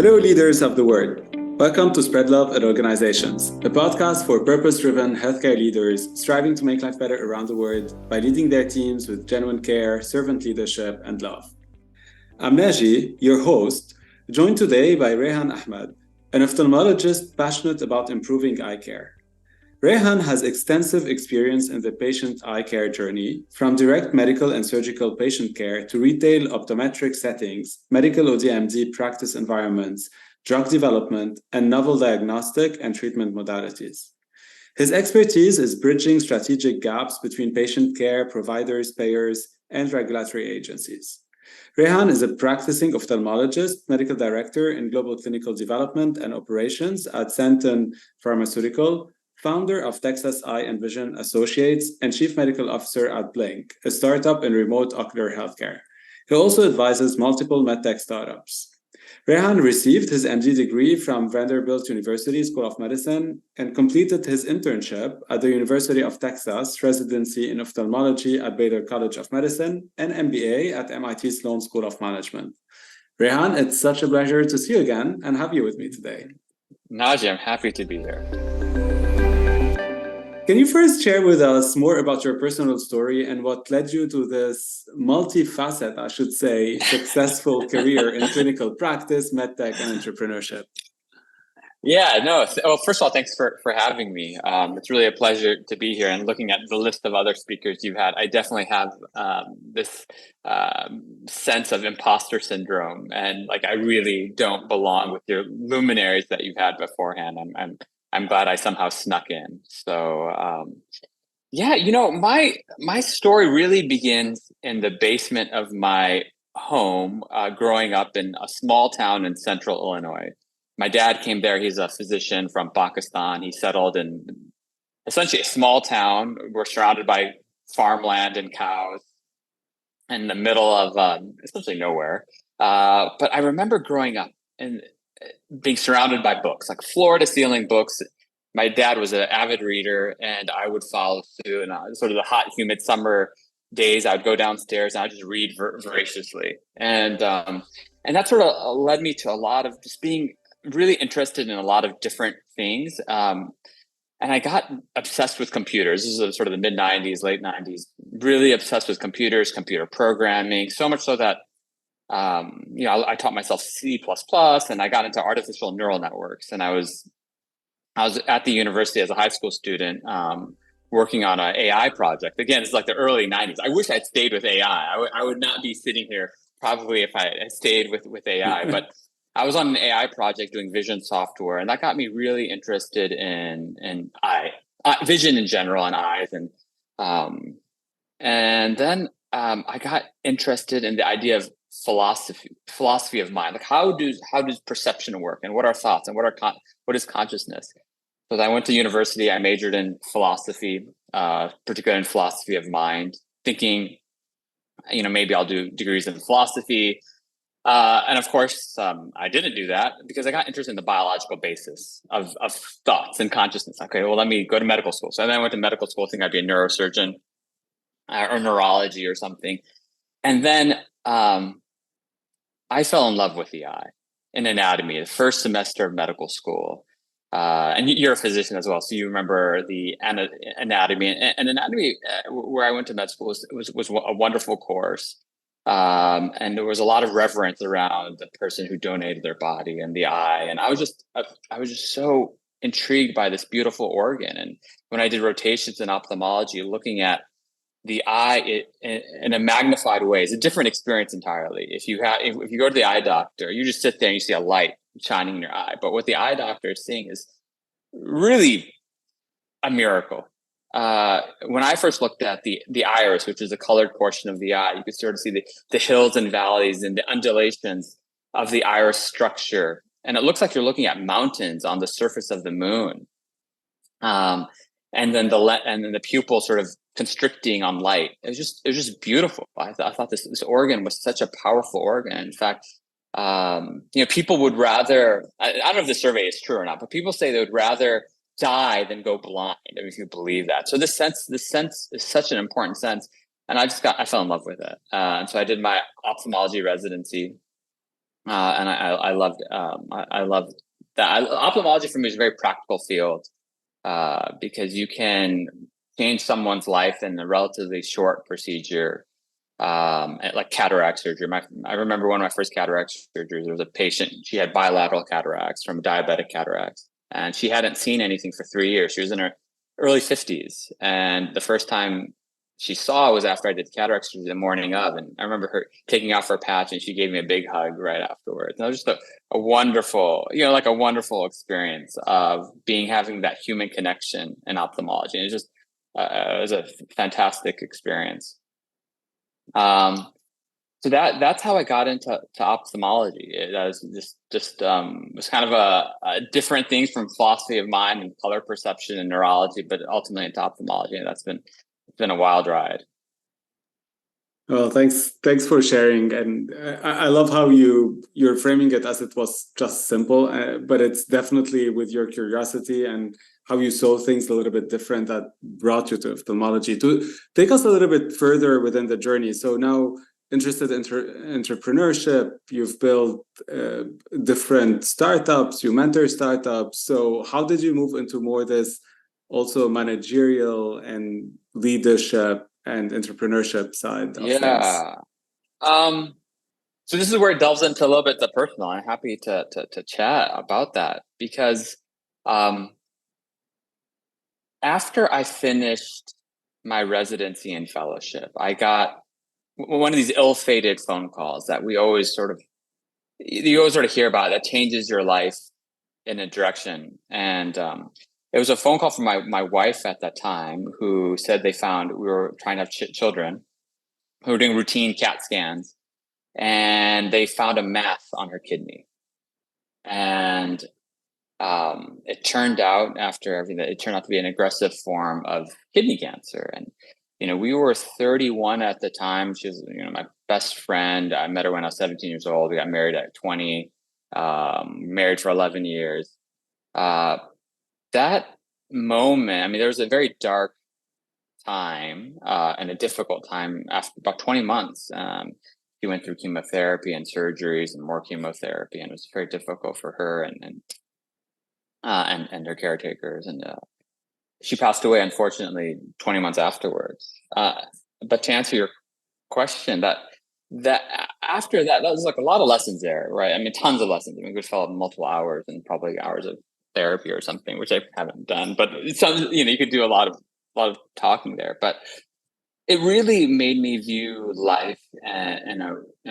Hello, leaders of the world. Welcome to Spread Love at Organizations, a podcast for purpose-driven healthcare leaders striving to make life better around the world by leading their teams with genuine care, servant leadership, and love. I'm Naji, your host, joined today by Rehan Ahmed, an ophthalmologist passionate about improving eye care. Rehan has extensive experience in the patient eye care journey, from direct medical and surgical patient care to retail optometric settings, medical ODMD practice environments, drug development, and novel diagnostic and treatment modalities. His expertise is bridging strategic gaps between patient care, providers, payers, and regulatory agencies. Rehan is a practicing ophthalmologist, medical director in global clinical development and operations at Santen Pharmaceutical, founder of Texas Eye and Vision Associates, and chief medical officer at Blink, a startup in remote ocular healthcare. He also advises multiple medtech startups. Rehan received his MD degree from Vanderbilt University School of Medicine and completed his internship at the University of Texas residency in ophthalmology at Baylor College of Medicine and MBA at MIT Sloan School of Management. Rehan, it's such a pleasure to see you again and have you with me today. Naji, I'm happy to be here. Can you first share with us more about your personal story and what led you to this multifaceted, I should say, successful career in clinical practice, medtech, and entrepreneurship? Yeah, no. Well, first of all, thanks for having me. It's really a pleasure to be here. And looking at the list of other speakers you've had, I definitely have this sense of imposter syndrome, and like I really don't belong with your luminaries that you've had beforehand. I'm glad I somehow snuck in. So yeah, my story really begins in the basement of my home, growing up in a small town in central Illinois. My dad came there. He's a physician from Pakistan. He settled in essentially a small town. We're surrounded by farmland and cows in the middle of essentially nowhere. But I remember growing up and being surrounded by books, like floor to ceiling books. My dad was an avid reader, and I would follow suit. And sort of the hot, humid summer days, I would go downstairs and I would just read voraciously. And that sort of led me to a lot of just being really interested in a lot of different things. And I got obsessed with computers. This is sort of the mid 90s, late 90s, really obsessed with computers, computer programming, so much so that I taught myself C++, and I got into artificial neural networks. And I was at the university as a high school student, working on an AI project. Again, it's like the early 90s. I wish I'd stayed with AI. I would not be sitting here probably if I had stayed with AI. But I was on an AI project doing vision software, and that got me really interested in vision in general and eyes. And then I got interested in the idea of philosophy of mind. Like how does perception work, and what are thoughts, and what is consciousness? So I went to university. I majored in philosophy, particularly in philosophy of mind, thinking, maybe I'll do degrees in philosophy. And of course, I didn't do that because I got interested in the biological basis of thoughts and consciousness. Okay, well, let me go to medical school. So then I went to medical school thinking I'd be a neurosurgeon or neurology or something. And then I fell in love with the eye in anatomy, the first semester of medical school. And you're a physician as well, so you remember the anatomy. And anatomy, where I went to med school, was a wonderful course. And there was a lot of reverence around the person who donated their body and the eye. And I was just so intrigued by this beautiful organ. And when I did rotations in ophthalmology, looking at the eye in a magnified way is a different experience entirely. If you go to the eye doctor, you just sit there and you see a light shining in your eye. But what the eye doctor is seeing is really a miracle. When I first looked at the iris, which is the colored portion of the eye, you could sort of see the hills and valleys and the undulations of the iris structure. And it looks like you're looking at mountains on the surface of the moon. And then the pupil sort of constricting on light. It was just beautiful. I thought this organ was such a powerful organ. In fact, people would rather, I don't know if the survey is true or not, but people say they would rather die than go blind, if you believe that. So this sense is such an important sense. And I fell in love with it. And so I did my ophthalmology residency and I loved I loved that. Ophthalmology for me is a very practical field because you can change someone's life in a relatively short procedure, like cataract surgery. I remember one of my first cataract surgeries. There was a patient; she had bilateral cataracts from diabetic cataracts, and she hadn't seen anything for 3 years. She was in her early 50s, and the first time she saw was after I did cataract surgery the morning of, and I remember her taking off her patch, and she gave me a big hug right afterwards. And it was just a wonderful, like a wonderful experience of having that human connection in ophthalmology. And it was a fantastic experience. So that's how I got into ophthalmology. It was was kind of a different things from philosophy of mind and color perception and neurology, but ultimately into ophthalmology. And it's been a wild ride. Well, thanks for sharing, and I love how you're framing it as it was just simple, but it's definitely with your curiosity and how you saw things a little bit different that brought you to ophthalmology. To take us a little bit further within the journey, so now interested in entrepreneurship, you've built different startups, you mentor startups. So how did you move into more this also managerial and leadership and entrepreneurship side of things? So this is where it delves into a little bit the personal. I'm happy to chat about that because after I finished my residency and fellowship, I got one of these ill-fated phone calls that you always sort of hear about that changes your life in a direction. And it was a phone call from my wife at that time, who said we were trying to have children who were doing routine CAT scans, and they found a mass on her kidney. And it turned out to be an aggressive form of kidney cancer. And we were 31 at the time. She was my best friend. I met her when I was 17 years old. We got married at 20. Married for 11 years. That moment, there was a very dark time and a difficult time after about 20 months. She went through chemotherapy and surgeries and more chemotherapy, and it was very difficult for her and her caretakers. And she passed away, unfortunately, 20 months afterwards. But to answer your question, that after that was like a lot of lessons there, right? Tons of lessons. We could fill up multiple hours and probably hours of therapy or something, which I haven't done. But you could do a lot of talking there. But it really made me view life in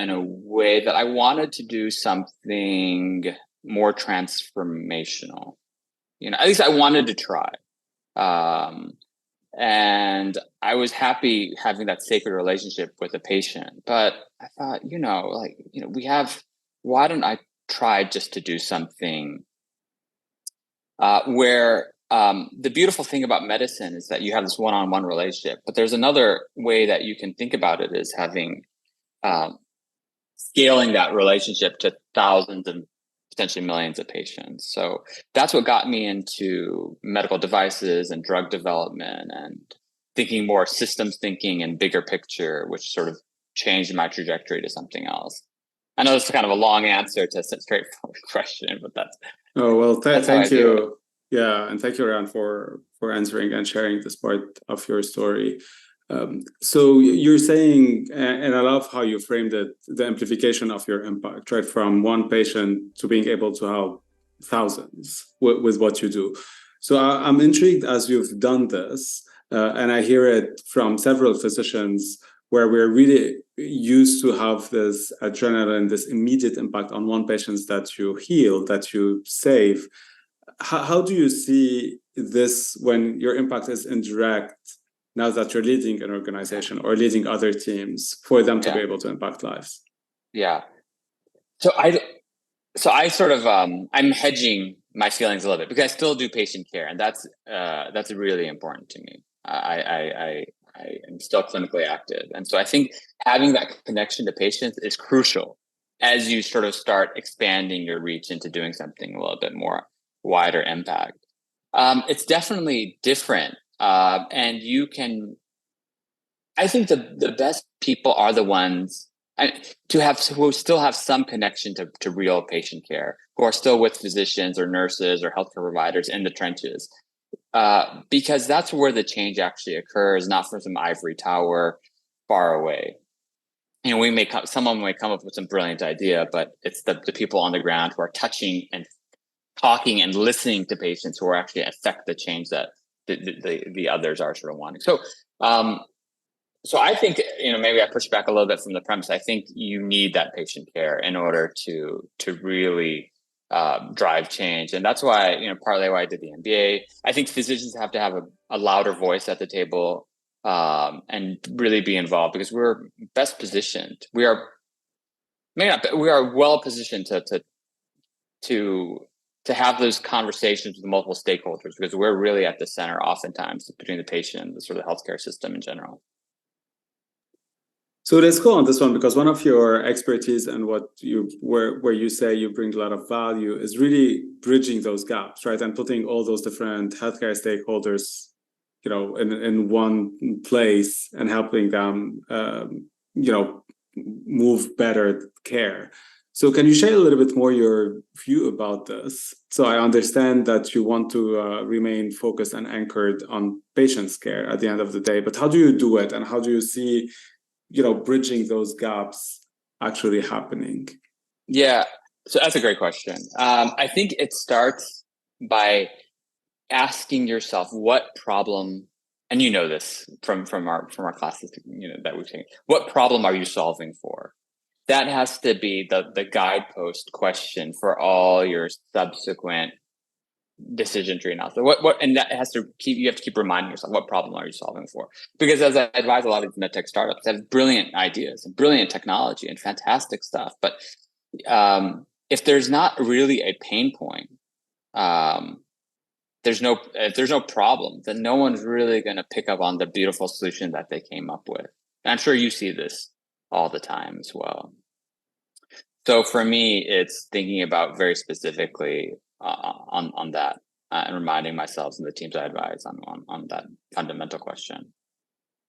a way that I wanted to do something more transformational. At least I wanted to try. And I was happy having that sacred relationship with the patient. But I thought, why don't I try just to do something where the beautiful thing about medicine is that you have this one-on-one relationship, but there's another way that you can think about it, is having scaling that relationship to thousands and potentially millions of patients. So that's what got me into medical devices and drug development and thinking more systems thinking and bigger picture, which sort of changed my trajectory to something else. I know it's kind of a long answer to a straightforward question, but that's... Oh, well, thank you. Yeah, and thank you, Rehan, for answering and sharing this part of your story. So you're saying, and I love how you framed it, the amplification of your impact, right? From one patient to being able to help thousands with what you do. So I'm intrigued as you've done this, and I hear it from several physicians where we're really used to have this adrenaline, this immediate impact on one patient that you heal, that you save. How do you see this when your impact is indirect, now that you're leading an organization or leading other teams, for them to be able to impact lives? Yeah. So I sort of, I'm hedging my feelings a little bit because I still do patient care, and that's really important to me. I am still clinically active. And so I think having that connection to patients is crucial as you sort of start expanding your reach into doing something a little bit more wider impact. It's definitely different. And I think the best people are the ones who still have some connection to real patient care, who are still with physicians or nurses or healthcare providers in the trenches, because that's where the change actually occurs, not from some ivory tower far away. Someone may come up with some brilliant idea, but it's the people on the ground who are touching and talking and listening to patients who are actually affect the change that the others are sort of wanting. So I think, maybe I push back a little bit from the premise. I think you need that patient care in order to really drive change. And that's why, partly why I did the MBA. I think physicians have to have a louder voice at the table and really be involved, because we're best positioned. We are well positioned to have those conversations with multiple stakeholders, because we're really at the center oftentimes between the patient and the sort of healthcare system in general. So let's go on this one, because one of your expertise and where you say you bring a lot of value is really bridging those gaps, right? And putting all those different healthcare stakeholders, in one place and helping them, move better care. So can you share a little bit more your view about this? So I understand that you want to remain focused and anchored on patients' care at the end of the day, but how do you do it? And how do you see bridging those gaps actually happening? Yeah, so that's a great question. I think it starts by asking yourself what problem, and this from our classes, that we've taken. What problem are you solving for? That has to be the guidepost question for all your subsequent decision tree analysis. And that you have to keep reminding yourself, what problem are you solving for? Because as I advise a lot of medtech startups, they have brilliant ideas and brilliant technology and fantastic stuff. But if there's not really a pain point, if there's no problem, then no one's really going to pick up on the beautiful solution that they came up with. And I'm sure you see this all the time as well. So for me, it's thinking about very specifically on that and reminding myself and the teams I advise on that fundamental question.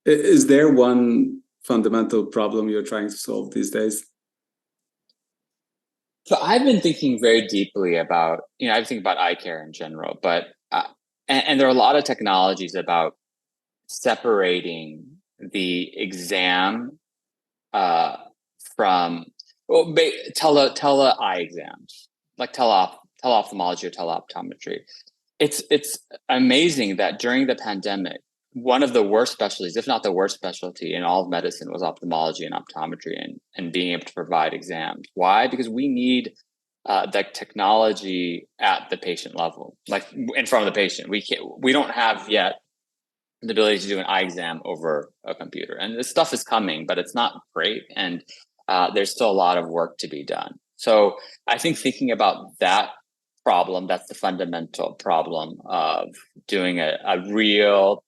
Is there one fundamental problem you're trying to solve these days? So I've been thinking very deeply about, I think about eye care in general, but and there are a lot of technologies about separating the exam from tele eye exams, like teleophthalmology or teleoptometry. It's amazing that during the pandemic, one of the worst specialties, if not the worst specialty in all of medicine, was ophthalmology and optometry and being able to provide exams. Why? Because we need the technology at the patient level, like in front of the patient. We don't have yet the ability to do an eye exam over a computer. And this stuff is coming, but it's not great. And there's still a lot of work to be done. So I think thinking about that problem, that's the fundamental problem of doing a real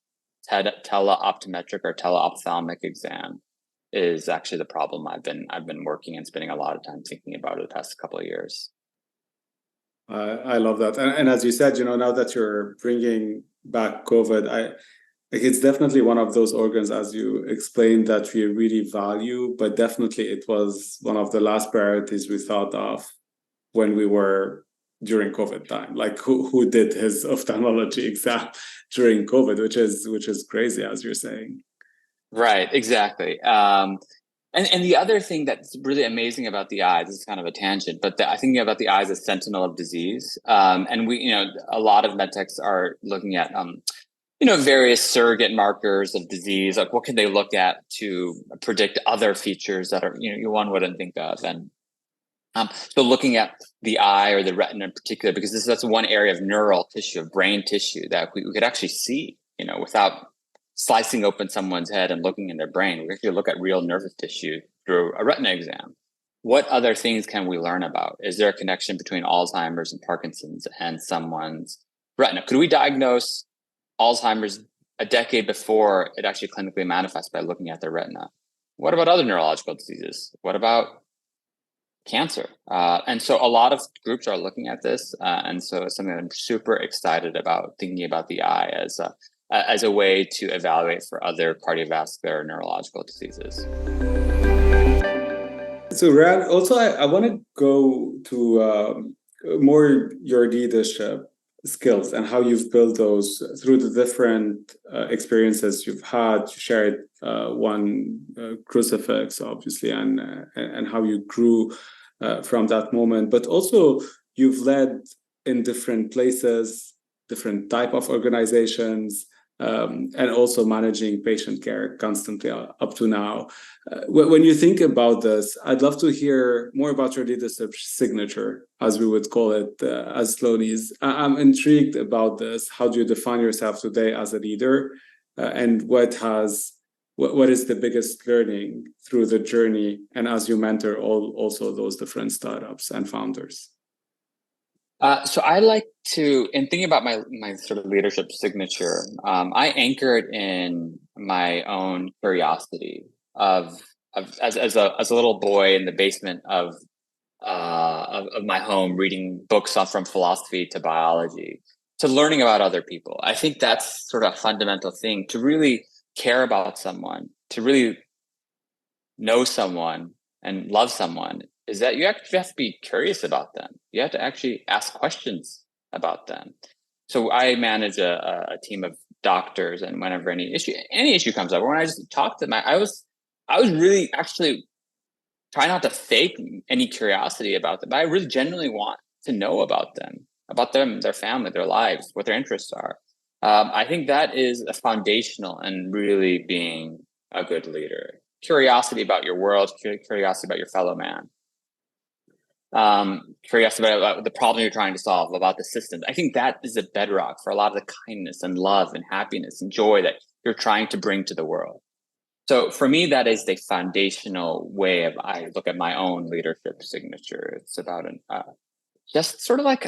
teleoptometric or teleophthalmic exam is actually the problem I've been working and spending a lot of time thinking about it the past couple of years. I love that. And as you said, now that you're bringing back COVID, it's definitely one of those organs, as you explained, that we really value, but definitely it was one of the last priorities we thought of when we were during COVID time. Like who did his ophthalmology exam during COVID, which is crazy, as you're saying. Right, exactly. And the other thing that's really amazing about the eye, this is kind of a tangent, but I think about the eye as a sentinel of disease. And we, a lot of medtechs are looking at various surrogate markers of disease, like what can they look at to predict other features that are, one wouldn't think of. And so looking at the eye or the retina in particular, because that's one area of neural tissue, of brain tissue that we could actually see, without slicing open someone's head and looking in their brain. We actually look at real nervous tissue through a retina exam. What other things can we learn about? Is there a connection between Alzheimer's and Parkinson's and someone's retina? Could we diagnose Alzheimer's a decade before it actually clinically manifests by looking at their retina? What about other neurological diseases? What about cancer? And so a lot of groups are looking at this. And so it's something I'm super excited about, thinking about the eye as a way to evaluate for other cardiovascular or neurological diseases. So, Rad, also, I want to go to more your leadership skills and how you've built those through the different experiences you've had. You shared one crucifix, obviously, and how you grew from that moment. But also, you've led in different places, different type of organizations, and also managing patient care constantly up to now. When you think about this, I'd love to hear more about your leadership signature, as we would call it as Sloanies. I'm intrigued about this. How do you define yourself today as a leader, and what is the biggest learning through the journey, and as you mentor also those different startups and founders? So I like to, in thinking about my sort of leadership signature, I anchor it in my own curiosity of as a little boy in the basement of my home, reading books on from philosophy to biology to learning about other people. I think that's sort of a fundamental thing, to really care about someone, to really know someone and love someone, is that you actually have to be curious about them. You have to actually ask questions about them. So I manage a team of doctors, and whenever any issue comes up, or when I just talk to them, I was really actually try not to fake any curiosity about them, but I really genuinely want to know about them, their family, their lives, what their interests are. I think that is a foundational and really being a good leader. Curiosity about your world, curiosity about your fellow man, curiosity about the problem you're trying to solve, about the systems. I think that is a bedrock for a lot of the kindness and love and happiness and joy that you're trying to bring to the world. So for me, that is the foundational way of I look at my own leadership signature. It's about just sort of like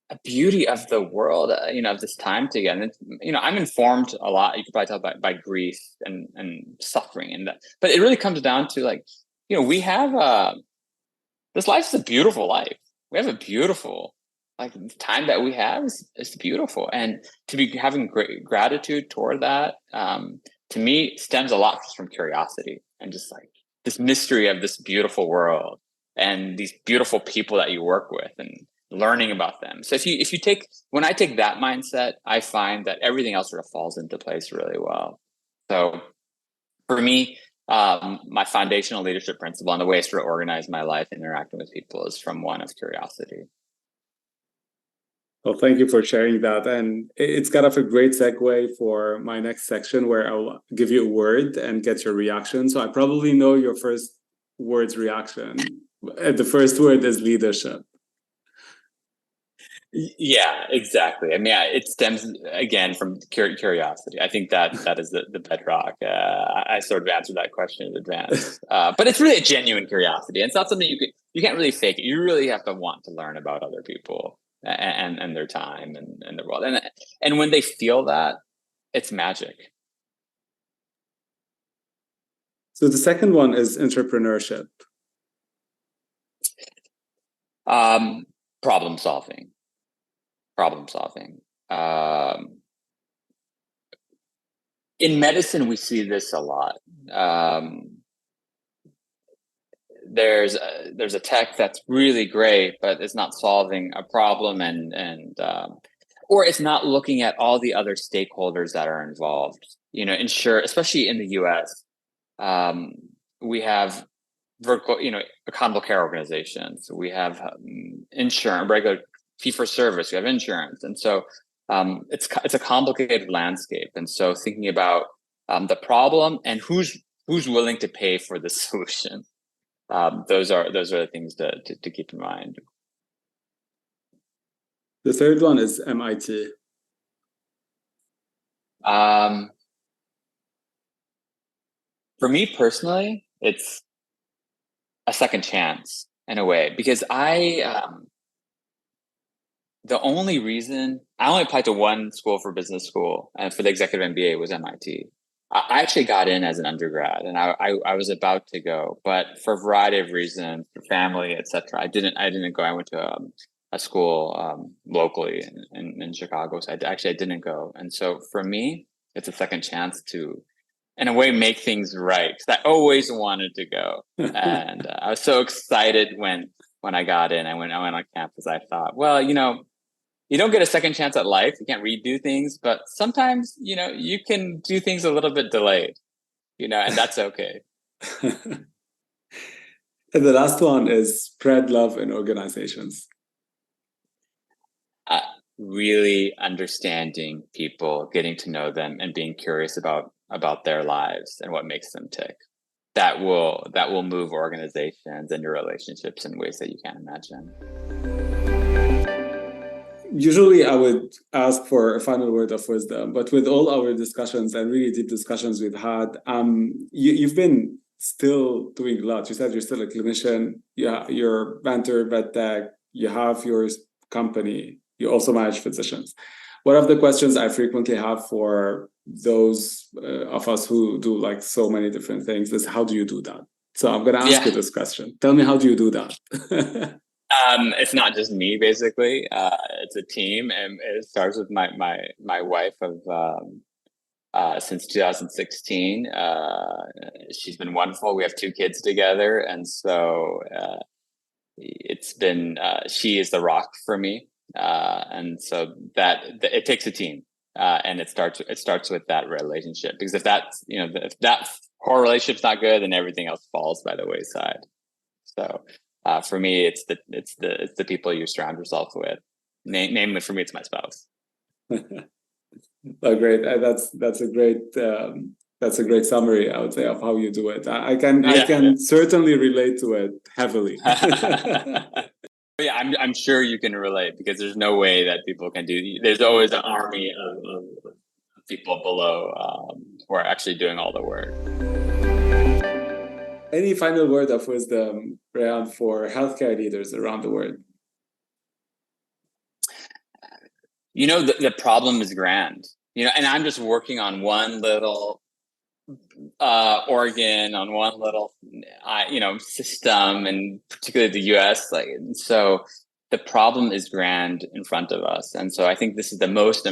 a beauty of the world, of this time together. And I'm informed a lot. You could probably tell by grief and suffering, and that. But it really comes down to we have this life is a beautiful life. We have a beautiful time that we have is beautiful, and to be having great gratitude toward that. To me, stems a lot from curiosity and just this mystery of this beautiful world and these beautiful people that you work with and learning about them. So when I take that mindset, I find that everything else sort of falls into place really well. So for me, my foundational leadership principle and the way I sort of organize my life interacting with people is from one of curiosity. Well, thank you for sharing that. And it's kind of a great segue for my next section, where I'll give you a word and get your reaction. So I probably know your first word's reaction. The first word is leadership. Yeah, exactly. I mean, it stems again from curiosity. I think that is the bedrock. I sort of answered that question in advance, but it's really a genuine curiosity. It's not something you can't really fake it. You really have to want to learn about other people and their time and their world. And when they feel that, it's magic. So the second one is entrepreneurship. Problem solving. In medicine, we see this a lot. There's a tech that's really great, but it's not solving a problem, or it's not looking at all the other stakeholders that are involved. Especially in the U.S., we have vertical, accountable care organizations. We have insurance, regular fee for service. We have insurance, and so it's a complicated landscape. And so thinking about the problem and who's willing to pay for the solution. Those are the things to keep in mind. The third one is MIT. For me personally, it's a second chance in a way, because the only reason I only applied to one school for business school, and for the executive MBA was MIT. I actually got in as an undergrad, and I was about to go, but for a variety of reasons, for family, etc., I didn't go. I went to a school locally in Chicago, so I didn't go. And so for me, it's a second chance to in a way, make things right. Because I always wanted to go. And I was so excited when I got in. I went on campus. I thought, well, you don't get a second chance at life. You can't redo things, but sometimes, you can do things a little bit delayed, and that's okay. And the last one is spread love in organizations. Really understanding people, getting to know them, and being curious about their lives and what makes them tick. That will move organizations and your relationships in ways that you can't imagine. Usually I would ask for a final word of wisdom, but with all our discussions and really deep discussions we've had, you've been still doing a lot. You said you're still a clinician, you're mentor, vet tech, you have your company, you also manage physicians. One of the questions I frequently have for those of us who do like so many different things is, how do you do that? So I'm going to ask you this question. Tell me, how do you do that? It's not just me, basically. It's a team, and it starts with my wife of since 2016. She's been wonderful. We have 2 kids together, and so it's been she is the rock for me, and so that it takes a team, and it starts with that relationship, because if that core relationship's not good, then everything else falls by the wayside. So. For me, it's the people you surround yourself with. Namely, for me, it's my spouse. Oh, great! That's a great summary, I would say, of how you do it. I can certainly relate to it heavily. Yeah, I'm sure you can relate, because there's no way that people can do. There's always an army of people below who are actually doing all the work. Any final word of wisdom, Rehan, for healthcare leaders around the world? The problem is grand, and I'm just working on one little organ, on one little, system, and particularly the US. So the problem is grand in front of us. And so I think this is the most,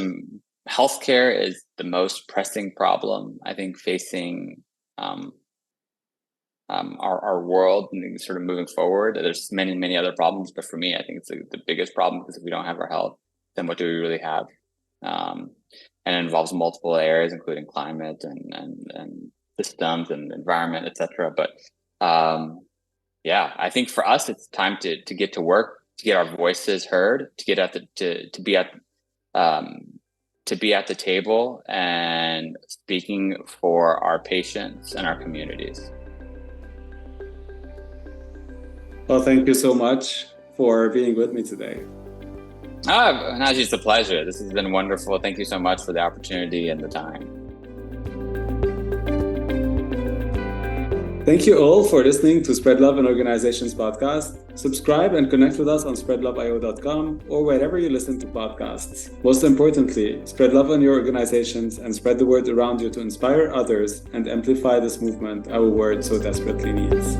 healthcare is the most pressing problem, I think, facing our world and sort of moving forward. There's many other problems, but for me, I think it's the biggest problem, because if we don't have our health, then what do we really have? And it involves multiple areas, including climate and systems and environment, etc. But I think for us, it's time to get to work, to get our voices heard, to get to be at the table and speaking for our patients and our communities. Well, thank you so much for being with me today. Naji, it's a pleasure. This has been wonderful. Thank you so much for the opportunity and the time. Thank you all for listening to Spread Love in Organizations podcast. Subscribe and connect with us on SpreadLoveIO.com or wherever you listen to podcasts. Most importantly, spread love in your organizations and spread the word around you to inspire others and amplify this movement our world so desperately needs.